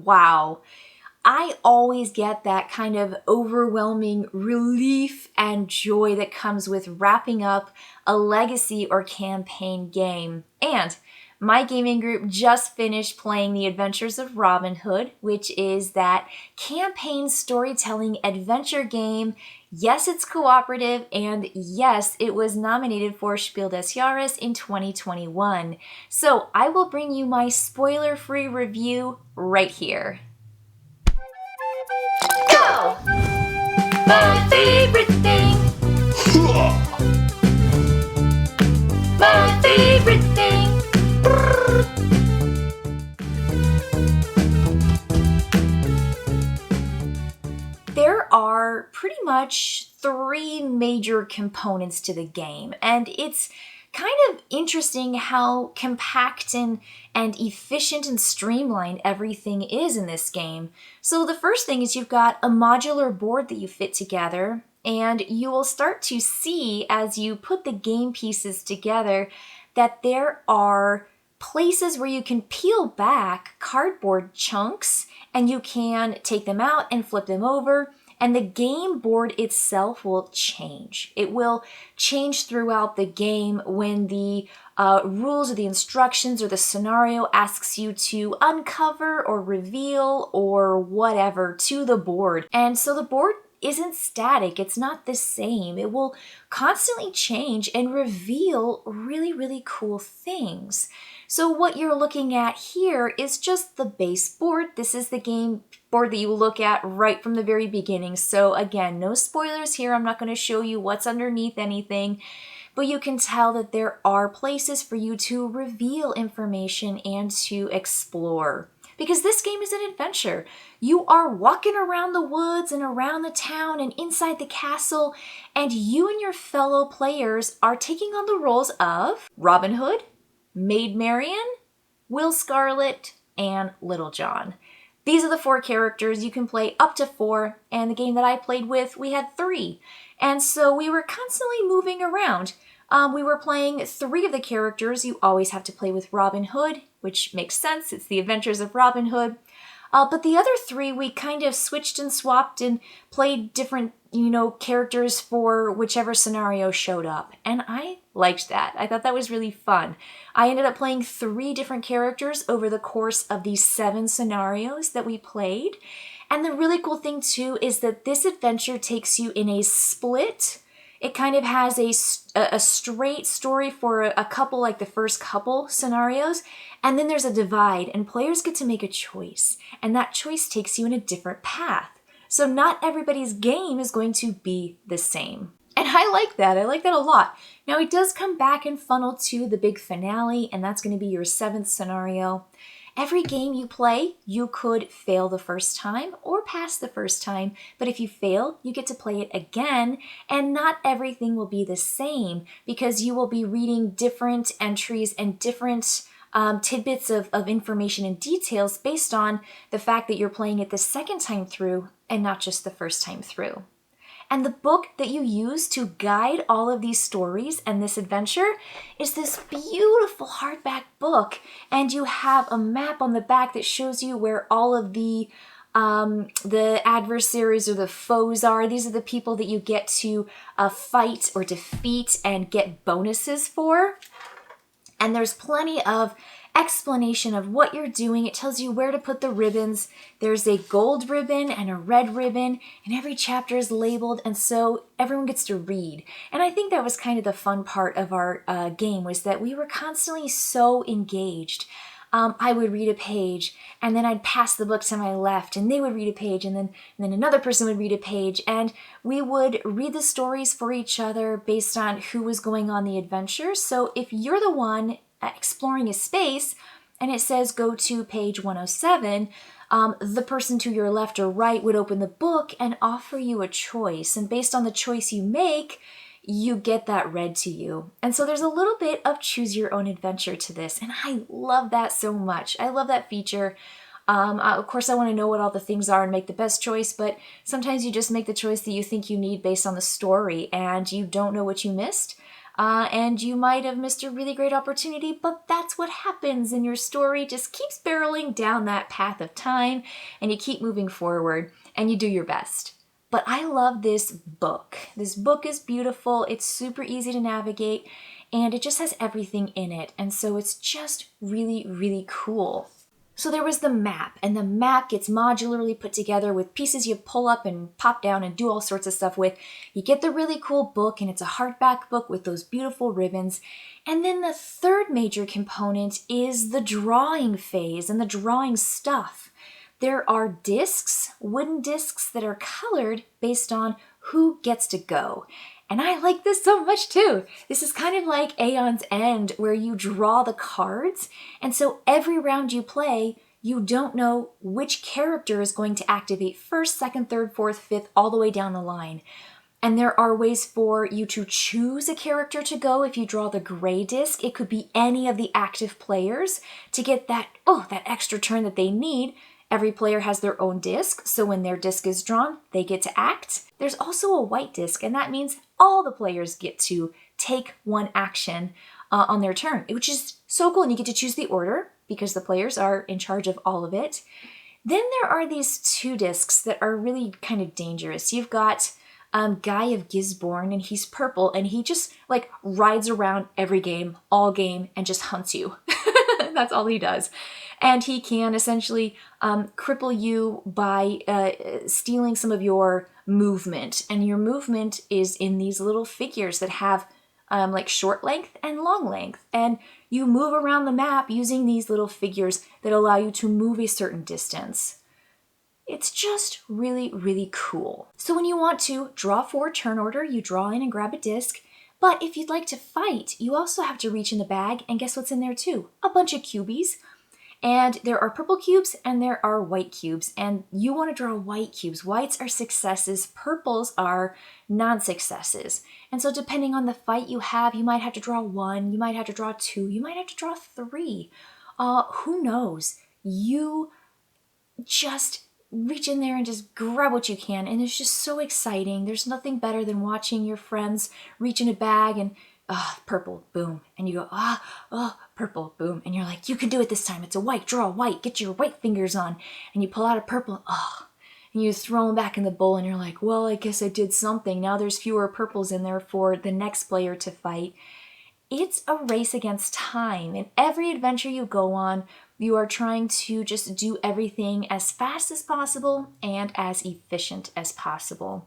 Wow. I always get that kind of overwhelming relief and joy that comes with wrapping up a legacy or campaign game. And my gaming group just finished playing The Adventures of Robin Hood, which is that campaign storytelling adventure game. Yes, it's cooperative, and yes, it was nominated for Spiel des Jahres in 2021. So I will bring you my spoiler-free review right here. Go! My favorite thing. My favorite thing. There are pretty much 3 major components to the game, and it's kind of interesting how compact and efficient and streamlined everything is in this game. So the first thing is you've got a modular board that you fit together, and you will start to see as you put the game pieces together that there are places where you can peel back cardboard chunks and you can take them out and flip them over, and the game board itself will change. It will change throughout the game when the rules or the instructions or the scenario asks you to uncover or reveal or whatever to the board. And so the board isn't static, it's not the same. It will constantly change and reveal really, really cool things. So what you're looking at here is just the base board. This is the game board that you look at right from the very beginning. So again, no spoilers here. I'm not going to show you what's underneath anything, but you can tell that there are places for you to reveal information and to explore. Because this game is an adventure. You are walking around the woods and around the town and inside the castle, and you and your fellow players are taking on the roles of Robin Hood, Maid Marian, Will Scarlet, and Little John. These are the 4 characters. You can play up to 4, and the game that I played with, we had 3. And so we were constantly moving around. We were playing 3 of the characters. You always have to play with Robin Hood, which makes sense. It's the Adventures of Robin Hood. But the other 3, we kind of switched and swapped and played different, characters for whichever scenario showed up. And I liked that. I thought that was really fun. I ended up playing 3 different characters over the course of these 7 scenarios that we played. And the really cool thing too is that this adventure takes you in a split. It kind of has a straight story for a couple, like the first couple scenarios, and then there's a divide, and players get to make a choice, and that choice takes you in a different path. So not everybody's game is going to be the same. And I like that. I like that a lot. Now it does come back and funnel to the big finale, and that's going to be your 7th scenario. Every game you play, you could fail the first time or pass the first time, but if you fail, you get to play it again, and not everything will be the same because you will be reading different entries and different tidbits of information and details based on the fact that you're playing it the second time through and not just the first time through. And the book that you use to guide all of these stories and this adventure is this beautiful hardback book. And you have a map on the back that shows you where all of the adversaries or the foes are. These are the people that you get to fight or defeat and get bonuses for. And there's plenty of explanation of what you're doing. It tells you where to put the ribbons. There's a gold ribbon and a red ribbon, and every chapter is labeled, and so everyone gets to read. And I think that was kind of the fun part of our game, was that we were constantly so engaged. I would read a page, and then I'd pass the book to my left, and they would read a page, and then another person would read a page, and we would read the stories for each other based on who was going on the adventure. So if you're the one exploring a space and it says go to page 107, the person to your left or right would open the book and offer you a choice, and based on the choice you make, you get that read to you. And so there's a little bit of choose your own adventure to this, and I love that so much. I love that feature. Of course, I want to know what all the things are and make the best choice, but sometimes you just make the choice that you think you need based on the story, and you don't know what you missed. and you might have missed a really great opportunity, but that's what happens, and your story just keeps barreling down that path of time, and you keep moving forward, and you do your best. But I love this book. This book is beautiful, it's super easy to navigate, and it just has everything in it, and so it's just really, really cool. So there was the map, and the map gets modularly put together with pieces you pull up and pop down and do all sorts of stuff with. You get the really cool book, and it's a hardback book with those beautiful ribbons. And then the third major component is the drawing phase and the drawing stuff. There are discs, wooden discs that are colored based on who gets to go. And I like this so much too. This is kind of like Aeon's End, where you draw the cards, and so every round you play, you don't know which character is going to activate first, second, third, fourth, fifth, all the way down the line. And there are ways for you to choose a character to go. If you draw the gray disc, it could be any of the active players to get that extra turn that they need. Every player has their own disc, so when their disc is drawn, they get to act. There's also a white disc, and that means all the players get to take one action on their turn, which is so cool, and you get to choose the order because the players are in charge of all of it. Then there are these two discs that are really kind of dangerous. You've got Guy of Gisborne, and he's purple, and he just like rides around every game, all game, and just hunts you. That's all he does. And he can essentially cripple you by stealing some of your movement. And your movement is in these little figures that have like short length and long length. And you move around the map using these little figures that allow you to move a certain distance. It's just really, really cool. So when you want to draw for turn order, you draw in and grab a disc. But if you'd like to fight, you also have to reach in the bag, and guess what's in there too? A bunch of cubies. And there are purple cubes and there are white cubes, and you want to draw white cubes. Whites are successes, purples are non-successes. And so depending on the fight you have, you might have to draw 1, you might have to draw 2, you might have to draw 3. Who knows? You just reach in there and just grab what you can, and it's just so exciting. There's nothing better than watching your friends reach in a bag and purple, boom. And you go, purple, boom. And you're like, you can do it this time. It's a white, draw a white, get your white fingers on. And you pull out a purple, and you throw them back in the bowl, and you're like, well, I guess I did something. Now there's fewer purples in there for the next player to fight. It's a race against time. In every adventure you go on, you are trying to just do everything as fast as possible and as efficient as possible.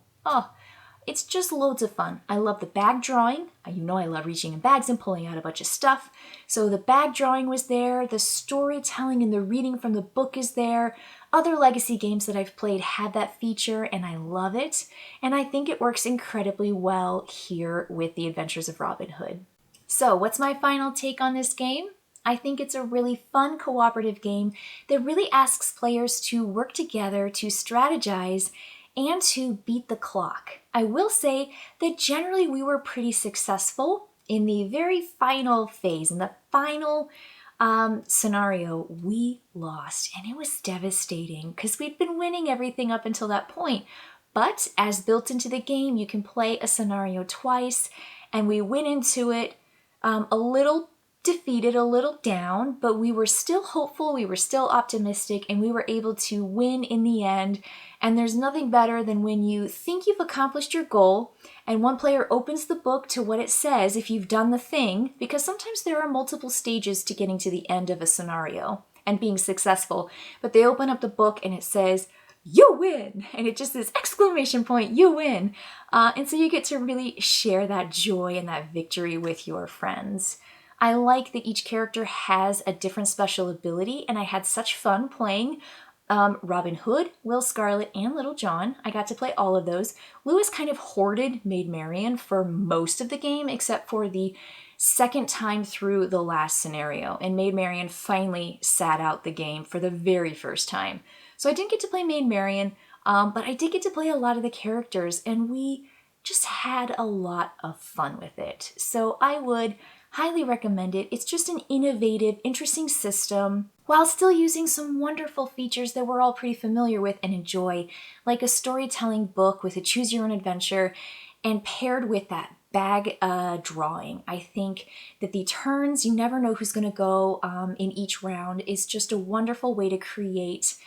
It's just loads of fun. I love the bag drawing. You know I love reaching in bags and pulling out a bunch of stuff. So the bag drawing was there. The storytelling and the reading from the book is there. Other legacy games that I've played had that feature, and I love it. And I think it works incredibly well here with The Adventures of Robin Hood. So what's my final take on this game? I think it's a really fun cooperative game that really asks players to work together, to strategize, and to beat the clock. I will say that generally we were pretty successful in the very final phase. In the final scenario, we lost, and it was devastating because we'd been winning everything up until that point. But as built into the game, you can play a scenario twice, and we went into it a little defeated, a little down, but we were still hopeful, we were still optimistic, and we were able to win in the end. And there's nothing better than when you think you've accomplished your goal and one player opens the book to what it says if you've done the thing, because sometimes there are multiple stages to getting to the end of a scenario and being successful, but they open up the book and it says, you win! And it just says, exclamation point, you win! And so you get to really share that joy and that victory with your friends. I like that each character has a different special ability, and I had such fun playing Robin Hood, Will Scarlet, and Little John. I got to play all of those. Lewis kind of hoarded Maid Marian for most of the game, except for the second time through the last scenario, and Maid Marian finally sat out the game for the very first time. So I didn't get to play Maid Marian, but I did get to play a lot of the characters, and we just had a lot of fun with it. So I would highly recommend it. It's just an innovative, interesting system, while still using some wonderful features that we're all pretty familiar with and enjoy, like a storytelling book with a choose your own adventure, and paired with that bag drawing. I think that the turns, you never know who's going to go in each round, is just a wonderful way to create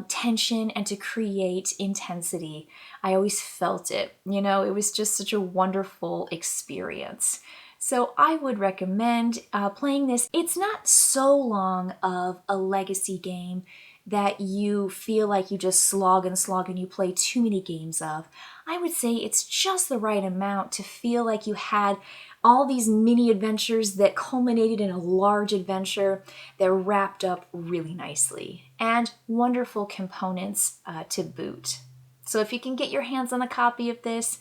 tension and to create intensity. I always felt it, you know, it was just such a wonderful experience. So I would recommend playing this. It's not so long of a legacy game that you feel like you just slog and you play too many games of. I would say it's just the right amount to feel like you had all these mini adventures that culminated in a large adventure that wrapped up really nicely, and wonderful components to boot. So if you can get your hands on a copy of this,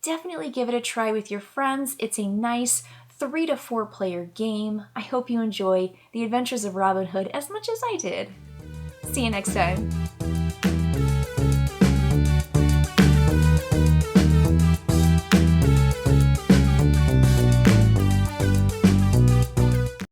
definitely give it a try with your friends. It's a nice 3 to 4 player game. I hope you enjoy The Adventures of Robin Hood as much as I did. See you next time.